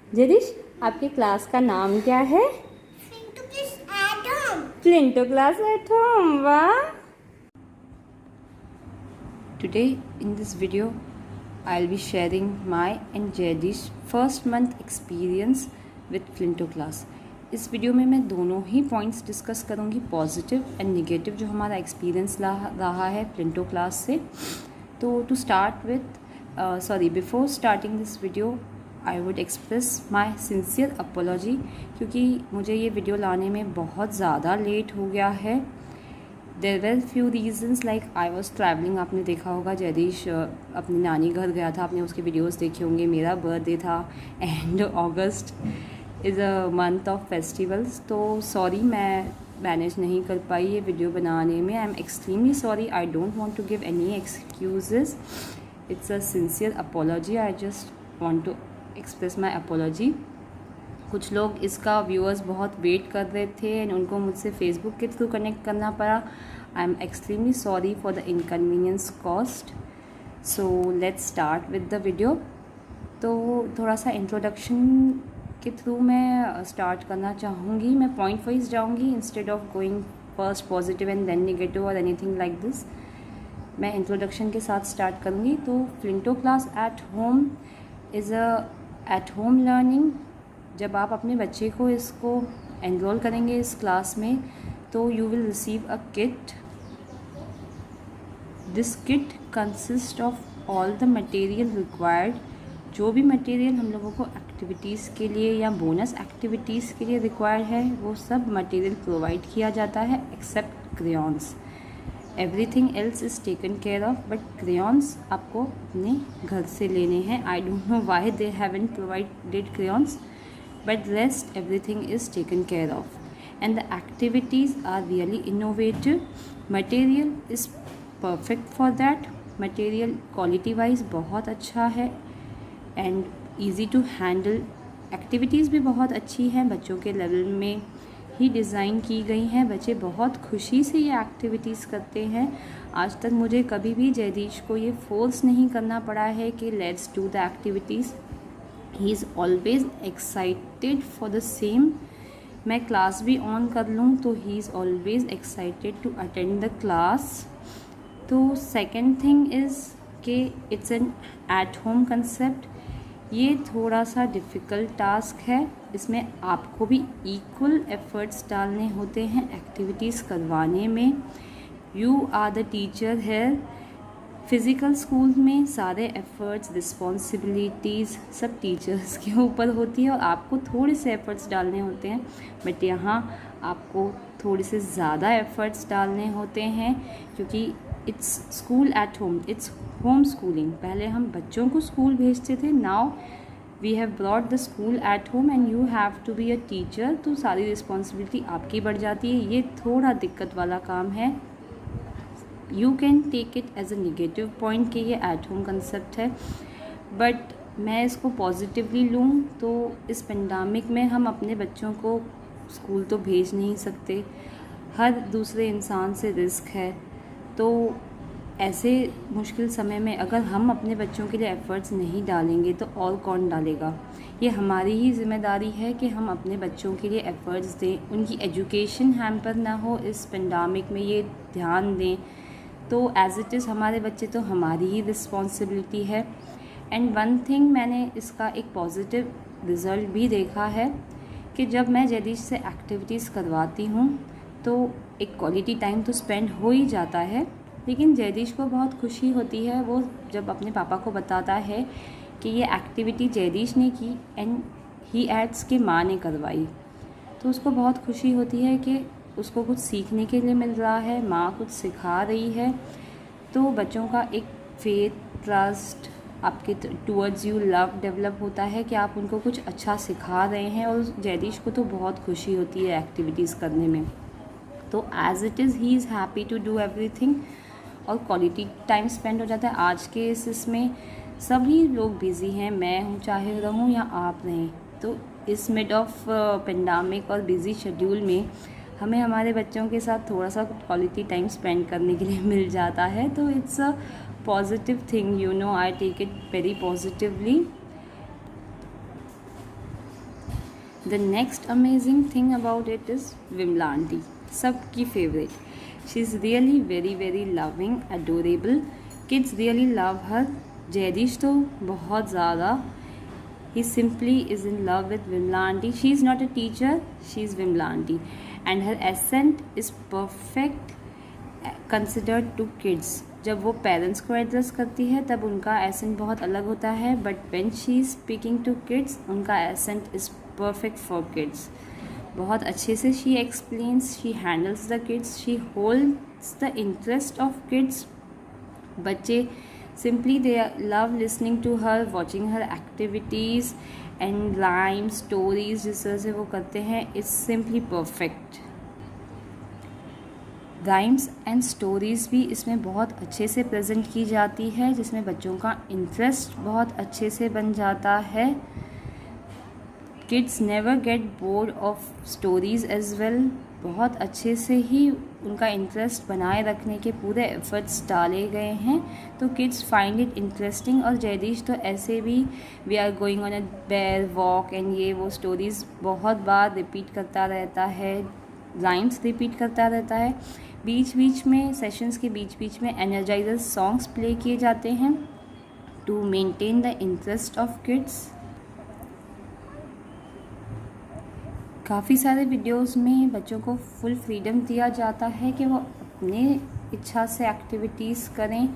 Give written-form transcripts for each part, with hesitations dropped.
जयदीश, आपके क्लास का नाम क्या है? Flinto class at home. वाह! Today in this video I'll be sharing my and Jaydish first month experience with Flinto class। इस वीडियो में मैं दोनों ही पॉइंट्स डिस्कस करूँगी, पॉजिटिव एंड निगेटिव, जो हमारा एक्सपीरियंस रहा है फ्लिंटो क्लास से। तो to start with before starting this video I would express my sincere apology, क्योंकि मुझे ये वीडियो लाने में बहुत ज़्यादा लेट हो गया है। There were few regions, like I was travelling. आपने देखा होगा जयदीश अपनी नानी घर गया था, आपने उसके वीडियोस देखे होंगे। मेरा बर्थडे था and August is a month of festivals, तो सॉरी मैं मैनेज नहीं कर पाई ये वीडियो बनाने में। I am extremely sorry. I don't want to give any excuses. It's a sincere apology. I just want to express my apology. कुछ लोग इसका व्यूअर्स बहुत वेट कर रहे थे एंड उनको मुझसे फेसबुक के थ्रू कनेक्ट करना पड़ा। आई am extremely sorry for the inconvenience cost. So let's start with the video. तो थोड़ा सा इंट्रोडक्शन के थ्रू मैं स्टार्ट करना चाहूँगी। मैं पॉइंट वाइज जाऊँगी instead of going first positive and then negative और एनीथिंग लाइक दिस। मैं इंट्रोडक्शन के साथ स्टार्ट करूँगी। तो Flinto class at home is a at home learning. जब आप अपने बच्चे को इसको एनरोल करेंगे इस क्लास में, तो you will receive a kit. This kit consist of all the material required. जो भी मटेरियल हम लोगों को एक्टिविटीज़ के लिए या बोनस एक्टिविटीज़ के लिए रिक्वायर्ड है, वो सब मटेरियल प्रोवाइड किया जाता है except crayons. Everything else is taken care of, but crayons आपको अपने घर से लेने हैं। I don't know why they haven't provided crayons, but rest everything is taken care of, and the activities are really innovative. Material is perfect for that. Material quality wise बहुत अच्छा है and easy to handle. Activities भी बहुत अच्छी हैं, बच्चों के level में ही डिज़ाइन की गई हैं। बच्चे बहुत खुशी से ये एक्टिविटीज़ करते हैं। आज तक मुझे कभी भी जयदीश को ये फोर्स नहीं करना पड़ा है कि let's do the activities. He is always excited for the same. मैं क्लास भी ऑन कर लूँ तो he is always excited to attend the class. तो सेकेंड थिंग इज़ कि it's an at home concept. ये थोड़ा सा डिफ़िकल्ट टास्क है। इसमें आपको भी इक्वल एफर्ट्स डालने होते हैं एक्टिविटीज़ करवाने में। यू आर द टीचर है। फ़िज़िकल स्कूल में सारे एफ़र्ट्स, रिस्पॉन्सिबिलिटीज़ सब टीचर्स के ऊपर होती है और आपको थोड़े से एफ़र्ट्स डालने होते हैं। बट यहाँ आपको थोड़े से ज़्यादा एफ़र्ट्स डालने होते हैं, क्योंकि it's school at home, it's home schooling. पहले हम बच्चों को स्कूल भेजते थे, now we have brought the school at home and you have to be a teacher. तो सारी रिस्पॉन्सिबिलिटी आपकी बढ़ जाती है। ये थोड़ा दिक्कत वाला काम है। You can take it as a negative point कि ये एट होम कंसेप्ट है, बट मैं इसको पॉजिटिवली लूँ तो इस पेंडेमिक में हम अपने बच्चों को स्कूल तो भेज नहीं सकते। हर दूसरे इंसान से रिस्क है। तो ऐसे मुश्किल समय में अगर हम अपने बच्चों के लिए एफ़र्ट्स नहीं डालेंगे तो और कौन डालेगा। ये हमारी ही जिम्मेदारी है कि हम अपने बच्चों के लिए एफ़र्ट्स दें, उनकी एजुकेशन हैम्पर ना हो इस पेंडेमिक में, ये ध्यान दें। तो एज़ इट इज़ हमारे बच्चे तो हमारी ही रिस्पॉन्सिबिलिटी है। एंड वन थिंग, मैंने इसका एक पॉजिटिव रिज़ल्ट भी देखा है कि जब मैं जयदीश से एक्टिविटीज़ करवाती हूँ तो एक क्वालिटी टाइम तो स्पेंड हो ही जाता है, लेकिन जयदीश को बहुत खुशी होती है। वो जब अपने पापा को बताता है कि ये एक्टिविटी जयदीश ने की एंड ही एड्स के माँ ने करवाई, तो उसको बहुत खुशी होती है कि उसको कुछ सीखने के लिए मिल रहा है, माँ कुछ सिखा रही है। तो बच्चों का एक फेथ, ट्रस्ट आपके टूवर्ड्स यू, लव डेवलप होता है कि आप उनको कुछ अच्छा सिखा रहे हैं। और जयदीश को तो बहुत खुशी होती है एक्टिविटीज़ करने में। तो as it is he is happy to do everything और क्वालिटी टाइम स्पेंड हो जाता है। आज के इसमें सभी लोग बिज़ी हैं, मैं हूँ चाहे रहूँ या आप रहें। तो इस मिड ऑफ पेंडेमिक और बिज़ी शेड्यूल में हमें हमारे बच्चों के साथ थोड़ा सा क्वालिटी टाइम स्पेंड करने के लिए मिल जाता है। तो it's a positive thing, you know, I take it very positively. The next amazing thing about it is Vimla aunty, सबकी favourite. She is really very very loving, adorable. Kids really love her. Jaydish तो बहुत ज़्यादा. He simply is in love with Vimla aunty. She is not a teacher, she is Vimla aunty, and her accent is perfect considered to kids. जब वो parents को address करती है तब उनका एसेंट बहुत अलग होता है, but when she is speaking to kids उनका accent is perfect for kids. बहुत अच्छे से she explains, she handles the kids, she holds the interest of kids. बच्चे simply they love listening to her, watching her activities and rhymes, stories जिस तरह से वो करते हैं, it's simply perfect. Rhymes and stories भी इसमें बहुत अच्छे से प्रेजेंट की जाती है, जिसमें बच्चों का इंटरेस्ट बहुत अच्छे से बन जाता है. Kids never get bored of stories as well. बहुत अच्छे से ही उनका इंटरेस्ट बनाए रखने के पूरे एफर्ट्स डाले गए हैं, तो किड्स फाइंड इट इंटरेस्टिंग. और जयदीश तो ऐसे भी we are going on a bear walk and ये वो स्टोरीज़ बहुत बार रिपीट करता रहता है, राइम्स रिपीट करता रहता है. बीच बीच में सेशंस के बीच बीच में एनर्जाइजर सॉन्ग्स प्ले किए जाते हैं to maintain the interest of kids. काफ़ी सारे वीडियोस में बच्चों को फुल फ्रीडम दिया जाता है कि वो अपने इच्छा से एक्टिविटीज़ करें.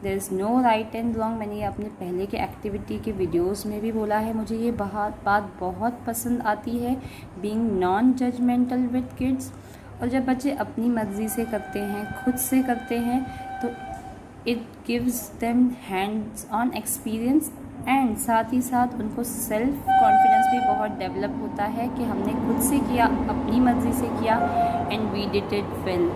There is no right and wrong. मैंने ये अपने पहले के एक्टिविटी के वीडियोस में भी बोला है. मुझे ये बात बहुत पसंद आती है, being non judgmental with kids. और जब बच्चे अपनी मर्ज़ी से करते हैं, खुद से करते हैं, तो it gives them hands on experience and साथ ही साथ उनको सेल्फ कॉन्फिडेंस भी बहुत डेवलप होता है कि हमने खुद से किया, अपनी मर्ज़ी से किया and we did it well.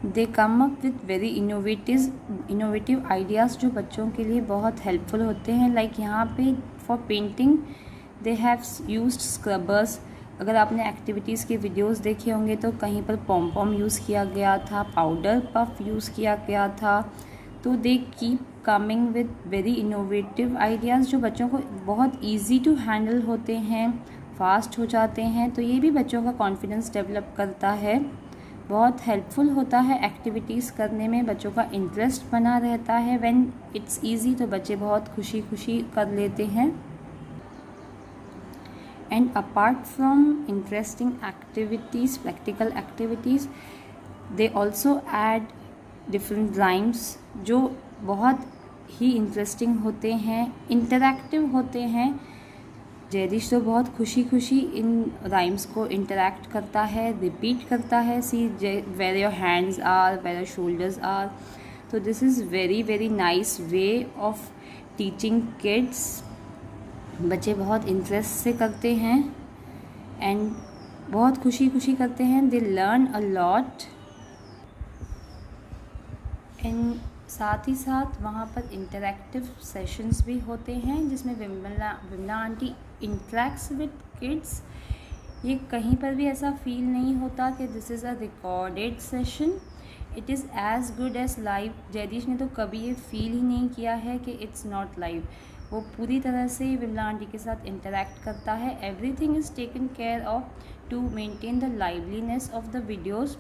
They come up with very innovative ideas जो बच्चों के लिए बहुत हेल्पफुल होते हैं. लाइक यहाँ पे for painting they have used scrubbers. अगर आपने एक्टिविटीज़ के वीडियोस देखे होंगे तो कहीं पर पॉम यूज़ किया गया था, पाउडर पफ यूज़ किया गया था. तो they keep coming with very innovative ideas जो बच्चों को बहुत ईजी टू हैंडल होते हैं, फास्ट हो जाते हैं. तो ये भी बच्चों का कॉन्फिडेंस डेवलप करता है, बहुत हेल्पफुल होता है एक्टिविटीज़ करने में. बच्चों का इंटरेस्ट बना रहता है. व्हेन इट्स ईजी तो बच्चे बहुत खुशी खुशी कर लेते हैं. And apart from interesting activities, practical activities, they also add different rhymes जो बहुत ही इंटरेस्टिंग होते हैं, इंटरैक्टिव होते हैं. जयदीश तो बहुत खुशी खुशी इन राइम्स को इंटरैक्ट करता है, रिपीट करता है. See where your hands are, where your shoulders are. तो this is very very nice way of teaching kids. बच्चे बहुत इंटरेस्ट से करते हैं एंड बहुत खुशी खुशी करते हैं. They learn a lot. And साथ ही साथ वहाँ पर इंटरैक्टिव सेशंस भी होते हैं जिसमें Vimla aunty interacts with kids. ये कहीं पर भी ऐसा फील नहीं होता कि this is a recorded session. It is as good as live. Jaydish ने तो कभी ये फील ही नहीं किया है कि इट्स नॉट लाइव. वो पूरी तरह से विमला आंटी के साथ इंटरैक्ट करता है. Everything is taken care of to maintain the liveliness of the videos.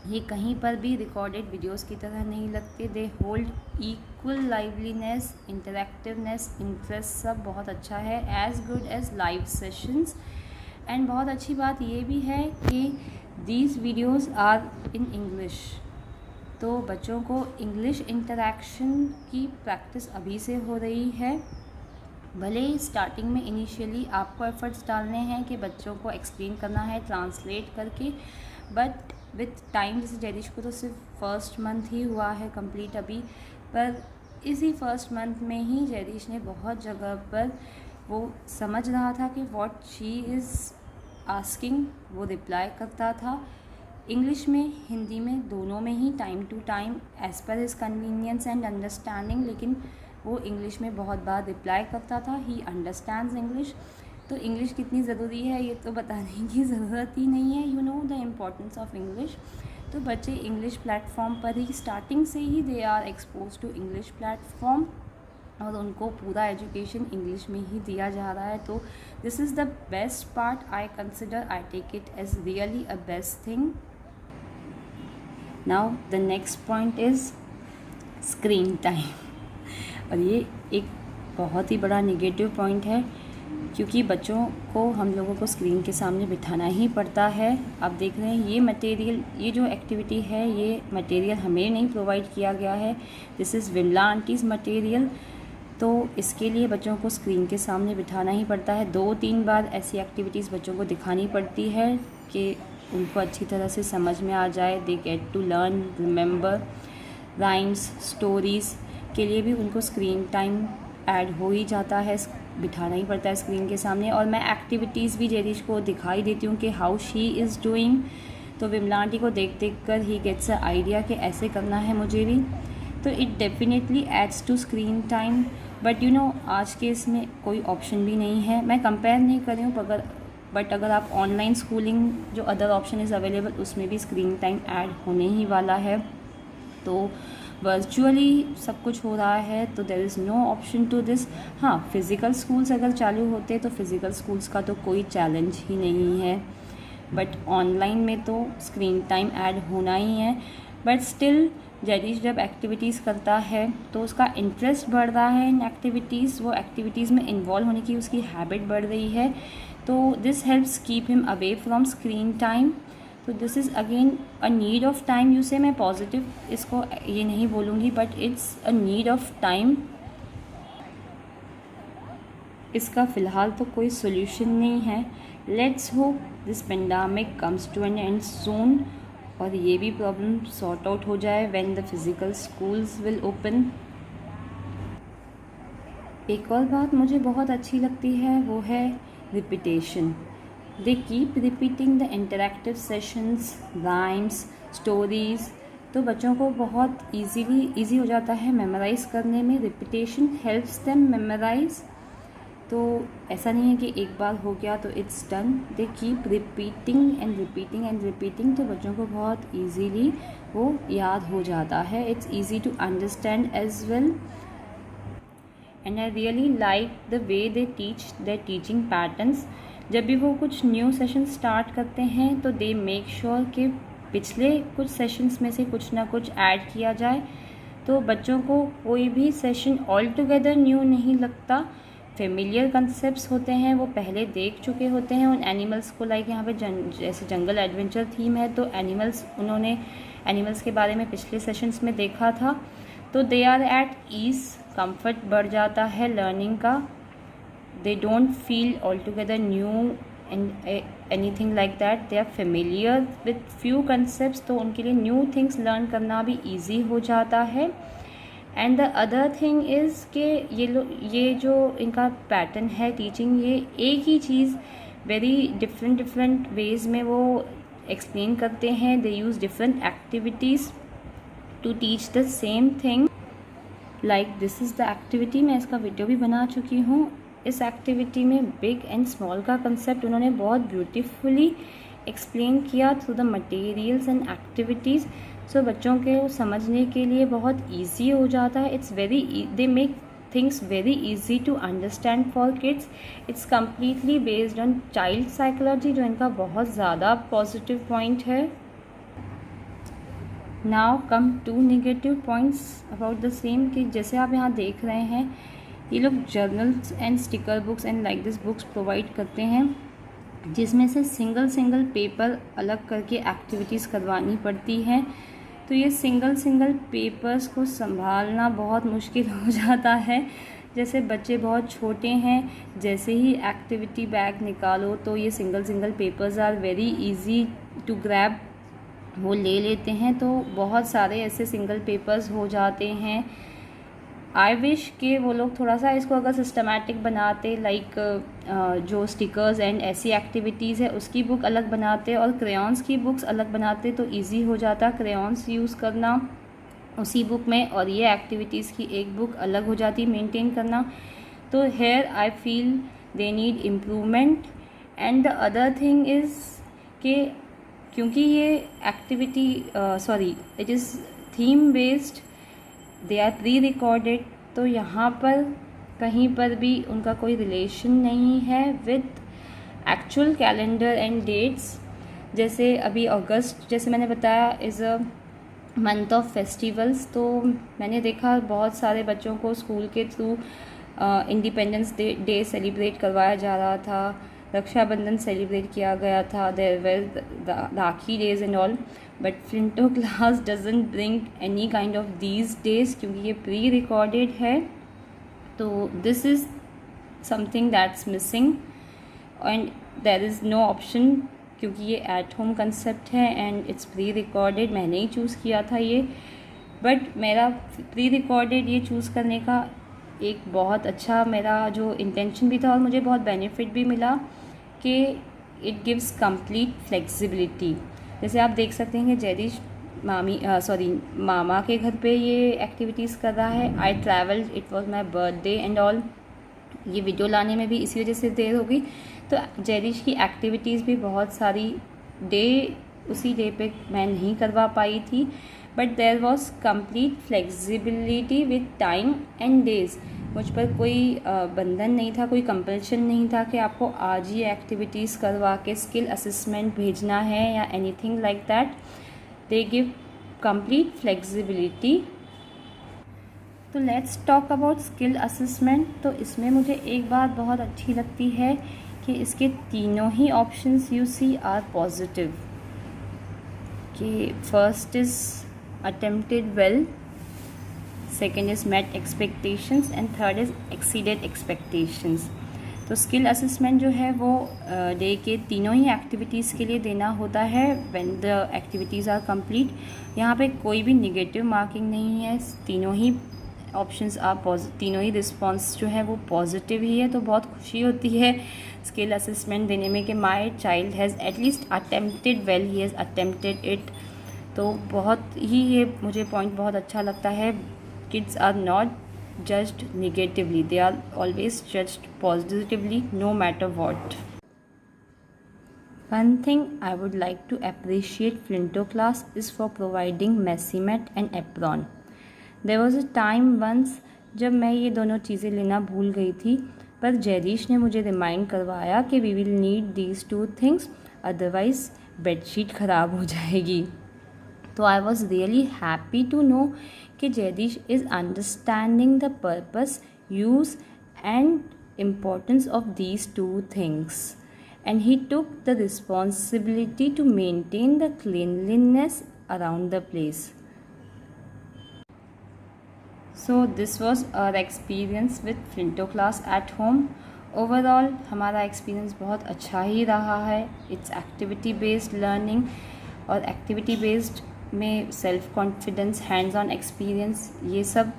ये कहीं पर भी रिकॉर्डेड वीडियोस की तरह नहीं लगते. They hold equal liveliness, interactiveness, interest सब बहुत अच्छा है, as good as live sessions. And बहुत अच्छी बात ये भी है कि these videos are in English. तो बच्चों को इंग्लिश इंटरैक्शन की प्रैक्टिस अभी से हो रही है. भले स्टार्टिंग में इनिशियली आपको एफर्ट्स डालने हैं कि बच्चों को एक्सप्लेन करना है ट्रांसलेट करके, बट विथ टाइम, जैसे जयदीश को तो सिर्फ फर्स्ट मंथ ही हुआ है कंप्लीट अभी, पर इसी फर्स्ट मंथ में ही जयदीश ने बहुत जगह पर वो समझ रहा था कि व्हाट शी इज़ आस्किंग वो रिप्लाई करता था. इंग्लिश में, हिंदी में, दोनों में ही time to time as per his convenience and understanding. लेकिन वो इंग्लिश में बहुत बार रिप्लाई करता था. He understands English. तो इंग्लिश कितनी ज़रूरी है ये तो बताने की ज़रूरत ही नहीं है. You know the importance of English. तो बच्चे इंग्लिश प्लेटफॉर्म पर ही स्टार्टिंग से ही they are expose to English platform. और उनको पूरा एजुकेशन इंग्लिश में ही दिया जा रहा है। तो this is the best part, I consider, I take it as really a best thing. Now the next point is screen time. और ये एक बहुत ही बड़ा नेगेटिव पॉइंट है, क्योंकि बच्चों को हम लोगों को स्क्रीन के सामने बिठाना ही पड़ता है। आप देख रहे हैं ये मटेरियल, ये जो एक्टिविटी है, ये मटेरियल हमें नहीं प्रोवाइड किया गया है। This is Vimla aunty's material. तो इसके लिए बच्चों को स्क्रीन के सामने बिठाना ही पड़ता है। 2-3 बार ऐसी एक्टिविटीज़ बच्चों को दिखानी पड़ती है कि उनको अच्छी तरह से समझ में आ जाए। They get to learn, remember, rhymes, stories के लिए भी उनको स्क्रीन टाइम ऐड हो ही जाता है, बिठाना ही पड़ता है स्क्रीन के सामने। और मैं एक्टिविटीज़ भी जेरिश को दिखाई देती हूँ कि हाउ शी इज़ डूइंग। तो विमला आंटी को देख देख कर ही गेट्स अ आइडिया कि ऐसे करना है मुझे भी। तो it definitely adds to screen time, but you know आज के इसमें कोई ऑप्शन भी नहीं है। मैं कंपेयर नहीं कर रही हूँ, बट अगर आप ऑनलाइन स्कूलिंग जो अदर ऑप्शन इज़ अवेलेबल, उसमें भी स्क्रीन टाइम ऐड होने ही वाला है। तो वर्चुअली सब कुछ हो रहा है, तो there is no option to this. हाँ, फिज़िकल स्कूल्स अगर चालू होते तो फिज़िकल स्कूल्स का तो कोई चैलेंज ही नहीं है, बट ऑनलाइन में तो स्क्रीन टाइम ऐड होना ही है। बट स्टिल जैरिश जब एक्टिविटीज़ करता है तो उसका इंटरेस्ट बढ़ रहा है इन एक्टिविटीज़, वो एक्टिविटीज़ में इन्वॉल्व होने की उसकी हैबिट बढ़ रही है। तो this helps keep him away from screen time. तो this is again a need of time. You say मैं पॉजिटिव इसको ये नहीं बोलूँगी, but it's a need of time. इसका फ़िलहाल तो कोई सोल्यूशन नहीं है। Let's hope this pandemic comes to an end soon, और ये भी प्रॉब्लम सॉर्ट आउट हो जाए when the physical schools will open. एक और बात मुझे बहुत अच्छी लगती है, वो है repetition. They keep repeating the interactive sessions, rhymes, stories. तो बच्चों को बहुत ईजी हो जाता है मेमोराइज़ करने में। Repetition helps them memorise. तो ऐसा नहीं है कि एक बार हो गया तो it's done. They keep repeating and repeating and repeating, तो बच्चों को बहुत ईजीली वो याद हो जाता है। It's easy to understand as well. And I really like the way they teach their teaching patterns. जब भी वो कुछ न्यू सेशन स्टार्ट करते हैं तो दे मेक श्योर कि पिछले कुछ सेशंस में से कुछ ना कुछ ऐड किया जाए, तो बच्चों को कोई भी सेशन ऑल टुगेदर न्यू नहीं लगता। फेमिलियर कंसेप्ट्स होते हैं, वो पहले देख चुके होते हैं उन एनिमल्स को। लाइक यहाँ पे जैसे जंगल एडवेंचर थीम है, तो उन्होंने एनिमल्स के बारे में पिछले सेशंस में देखा था। तो they are at ease, comfort बढ़ जाता है लर्निंग का। They don't feel all together new and anything like that. They are familiar with few concepts, तो उनके लिए न्यू थिंग्स लर्न करना भी ईजी हो जाता है। And the other thing is कि ये जो इनका पैटर्न है टीचिंग, ये एक ही चीज़ वेरी डिफरेंट वेज में वो एक्सप्लेन करते हैं। They use different activities to teach the same thing. Like this is the activity, मैं इसका वीडियो भी बना चुकी हूँ। इस एक्टिविटी में बिग एंड स्मॉल का कंसेप्ट उन्होंने बहुत ब्यूटीफुली एक्सप्लेन किया through the materials and activities. So बच्चों के समझने के लिए बहुत ईजी हो जाता है। It's very, they make things very easy to understand for kids. It's completely based on child psychology, जो इनका बहुत ज़्यादा पॉजिटिव पॉइंट है। Now come to negative points about the same, कि जैसे आप यहाँ देख रहे हैं, ये लोग journals and sticker books and like this books provide करते हैं, जिसमें से सिंगल पेपर अलग करके एक्टिविटीज़ करवानी पड़ती हैं। तो ये सिंगल पेपर्स को संभालना बहुत मुश्किल हो जाता है। जैसे बच्चे बहुत छोटे हैं, जैसे ही एक्टिविटी बैग निकालो तो ये single papers are very easy to grab, वो ले लेते हैं। तो बहुत सारे ऐसे सिंगल पेपर्स हो जाते हैं। आई विश कि वो लोग थोड़ा सा इसको अगर सिस्टमैटिक बनाते, लाइक जो स्टिकर्स एंड ऐसी एक्टिविटीज़ है उसकी बुक अलग बनाते और क्रेयॉन्स की बुक्स अलग बनाते, तो इजी हो जाता क्रेयॉन्स यूज़ करना उसी बुक में, और ये एक्टिविटीज़ की एक बुक अलग हो जाती मेंटेन करना। तो here I feel they need improvement. And the other thing is कि क्योंकि ये activity it is theme based, they are pre-recorded, तो यहाँ पर कहीं पर भी उनका कोई रिलेशन नहीं है with actual calendar and dates. जैसे अभी अगस्त, जैसे मैंने बताया, is a month of festivals, तो मैंने देखा बहुत सारे बच्चों को स्कूल के थ्रू इंडिपेंडेंस डे सेलिब्रेट करवाया जा रहा था, रक्षाबंधन सेलिब्रेट किया गया था, there were Rakhi days and all, but Flinto class doesn't bring any kind of these days, क्योंकि ये प्री रिकॉर्डेड है। तो this is something that's missing and there is no option, क्योंकि ये एट होम कंसेप्ट है एंड इट्स प्री रिकॉर्डेड। मैंने ही choose किया था ये, बट मेरा प्री रिकॉर्डेड ये चूज़ करने का एक बहुत अच्छा मेरा जो इंटेंशन भी था और मुझे बहुत बेनिफिट भी मिला कि इट गिव्स कंप्लीट फ्लेक्सिबिलिटी। जैसे आप देख सकते हैं कि जैदिश मामा के घर पे ये एक्टिविटीज़ कर रहा है। I travelled, it was my birthday and all. ये वीडियो लाने में भी इसी वजह से देर हो गई। तो जैदिश की एक्टिविटीज़ भी बहुत सारी उसी डे पे मैं नहीं करवा पाई थी, but there was complete flexibility with time and days. मुझ पर कोई बंधन नहीं था, कोई कंपल्शन नहीं था कि आपको आज ही एक्टिविटीज़ करवा के स्किल असेसमेंट भेजना है या anything like that. They give complete flexibility. तो let's talk about skill assessment. तो इसमें मुझे एक बात बहुत अच्छी लगती है कि इसके तीनों ही options you see are positive. कि first is attempted well, second is met expectations and third is exceeded expectations. तो स्किल असेसमेंट जो है वो डे के तीनों ही एक्टिविटीज़ के लिए देना होता है when the activities are complete. यहाँ पे कोई भी निगेटिव मार्किंग नहीं है, तीनों ही ऑप्शंस तीनों ही रिस्पॉन्स जो है वो पॉजिटिव ही है। तो बहुत खुशी होती है स्किल असेसमेंट देने में कि my child has at least attempted well, he has attempted it. तो बहुत ही ये मुझे पॉइंट बहुत अच्छा लगता है। Kids are not judged negatively, they are always judged positively no matter what. One thing I would like to appreciate Flinto class is for providing messy mat and apron. There was a time once जब मैं ये दोनों चीज़ें लेना भूल गई थी, पर जैदिश ने मुझे रिमाइंड करवाया कि we will need these two things, otherwise bedsheet ख़राब हो जाएगी। तो I was really happy to know कि जैदिश is understanding the purpose, use and importance of these two things, and he took the responsibility to maintain the cleanliness around the place. So this was our experience with Flinto class at home. Overall हमारा experience बहुत अच्छा ही रहा है। It's activity based learning और activity based में self confidence, hands on experience, ये सब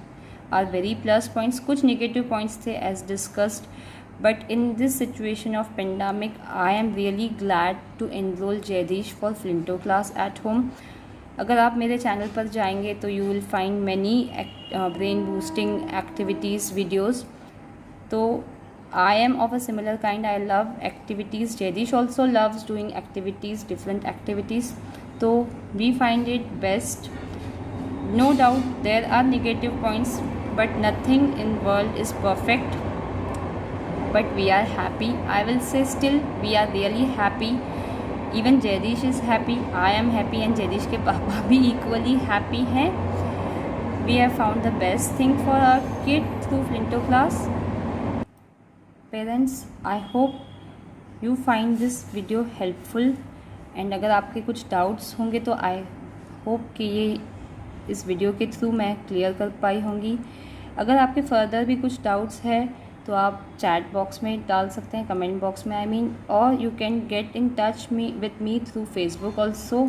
are very plus points. कुछ negative points थे as discussed. But in this situation of pandemic, I am really glad to enroll Jaidish for Flinto class at home. अगर आप मेरे channel पर जाएंगे तो you will find many brain boosting activities videos. तो I am of a similar kind. I love activities. Jaidish also loves doing activities, different activities. So we find it best. No doubt there are negative points, but nothing in world is perfect. But we are happy. I will say still we are really happy. Even Jaidish is happy. I am happy and Jaidish के पापा भी equally happy हैं. We have found the best thing for our kid through Flinto class. Parents, I hope you find this video helpful. And अगर आपके कुछ doubts होंगे तो I hope कि ये इस वीडियो के थ्रू मैं क्लियर कर पाई होंगी। अगर आपके फर्दर भी कुछ डाउट्स है तो आप चैट बॉक्स में डाल सकते हैं, कमेंट बॉक्स में आई मीन, और you can get in touch with me through Facebook also.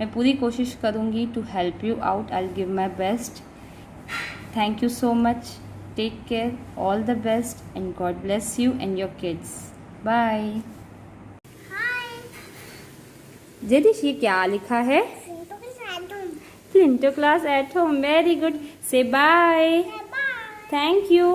मैं पूरी कोशिश करूँगी to help you out. I will give my best. Thank you so much. Take care, all the best and God bless you and your kids. Bye. जैदिश ये क्या लिखा है? Flinto class at home. Very good. Say bye. Thank you.